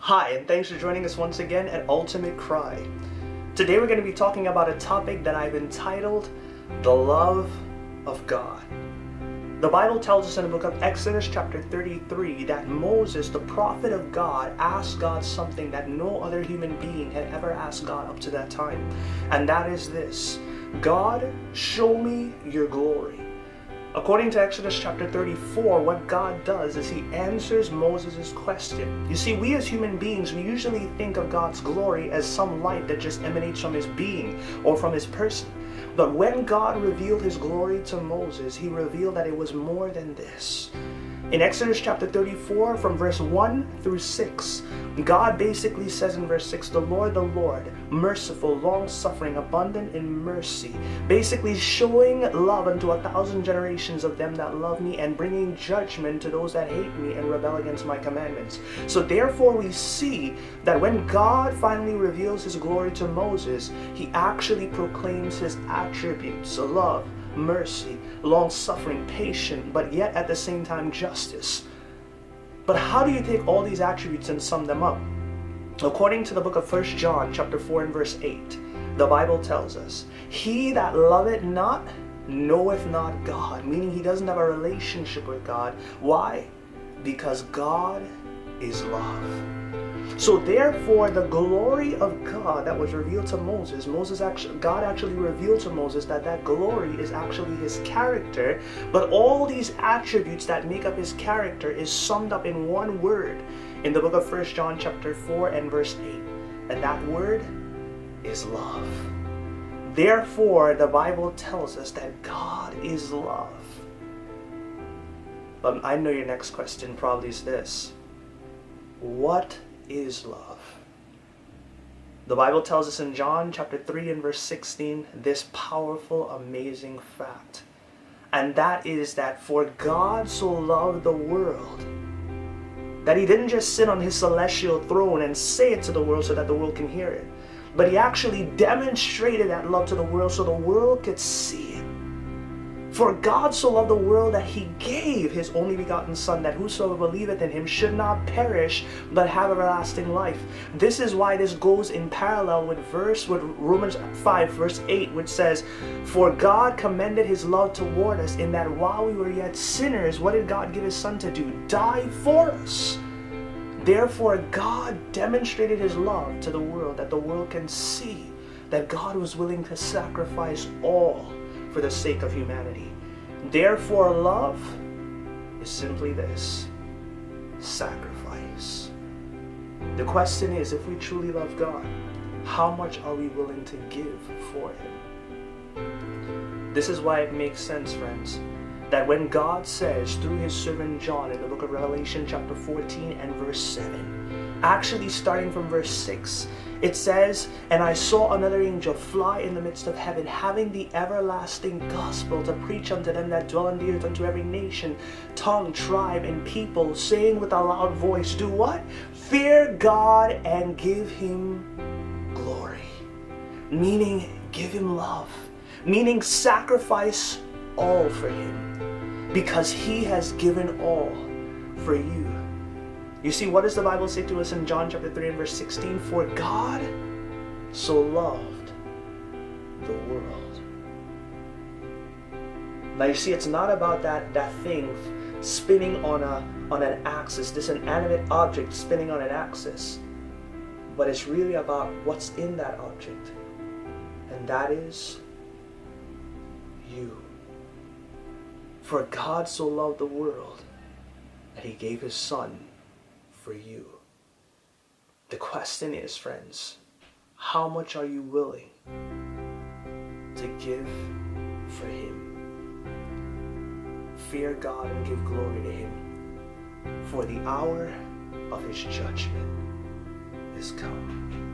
Hi, and thanks for joining us once again at Ultimate Cry. Today we're going to be talking about a topic that I've entitled, The Love of God. The Bible tells us in the book of Exodus chapter 33 that Moses, the prophet of God, asked God something that no other human being had ever asked God up to that time. And that is this: God, show me your glory. According to Exodus chapter 34, what God does is he answers Moses' question. You see, we as human beings, we usually think of God's glory as some light that just emanates from his being or from his person. But when God revealed his glory to Moses, he revealed that it was more than this. In Exodus chapter 34, from verse 1 through 6, God basically says in verse 6, the Lord, merciful, long-suffering, abundant in mercy, basically showing love unto 1,000 generations of them that love me, and bringing judgment to those that hate me and rebel against my commandments. So therefore we see that when God finally reveals his glory to Moses, he actually proclaims his attributes: love, mercy, long-suffering, patient, but yet at the same time justice. But how do you take all these attributes and sum them up? According to the book of 1 John chapter 4 and verse 8, the Bible tells us, he that loveth not knoweth not God, meaning he doesn't have a relationship with God. Why? Because God is love. So therefore, the glory of God that was revealed to Moses, God actually revealed to Moses that glory is actually his character, but all these attributes that make up his character is summed up in one word in the book of 1 John chapter 4 and verse 8, and that word is love. Therefore, the Bible tells us that God is love. But I know your next question probably is this: what is love? The Bible tells us in John chapter 3 and verse 16 this powerful, amazing fact. And that is that for God so loved the world that he didn't just sit on his celestial throne and say it to the world so that the world can hear it, but he actually demonstrated that love to the world so the world could see it. For God so loved the world that he gave his only begotten Son, that whosoever believeth in him should not perish, but have everlasting life. This is why this goes in parallel with Romans 5 verse 8, which says, for God commended his love toward us in that while we were yet sinners, what did God give his Son to do? Die for us. Therefore, God demonstrated his love to the world, that the world can see that God was willing to sacrifice all for the sake of humanity. Therefore, love is simply this: sacrifice. The question is, if we truly love God, how much are we willing to give for him? This is why it makes sense, friends, that when God says through his servant John in the book of Revelation chapter 14 and verse 7, actually starting from verse 6, it says, and I saw another angel fly in the midst of heaven, having the everlasting gospel to preach unto them that dwell on the earth, unto every nation, tongue, tribe, and people, saying with a loud voice, do what? Fear God and give him glory. Meaning, give him love. Meaning, sacrifice all for him, because he has given all for you. You see, what does the Bible say to us in John chapter 3 and verse 16? For God so loved the world. Now you see, it's not about that thing spinning on an axis, this inanimate object spinning on an axis, but it's really about what's in that object, and that is you. For God so loved the world that he gave his Son for you. The question is, friends, how much are you willing to give for him? Fear God and give glory to him, for the hour of his judgment is come.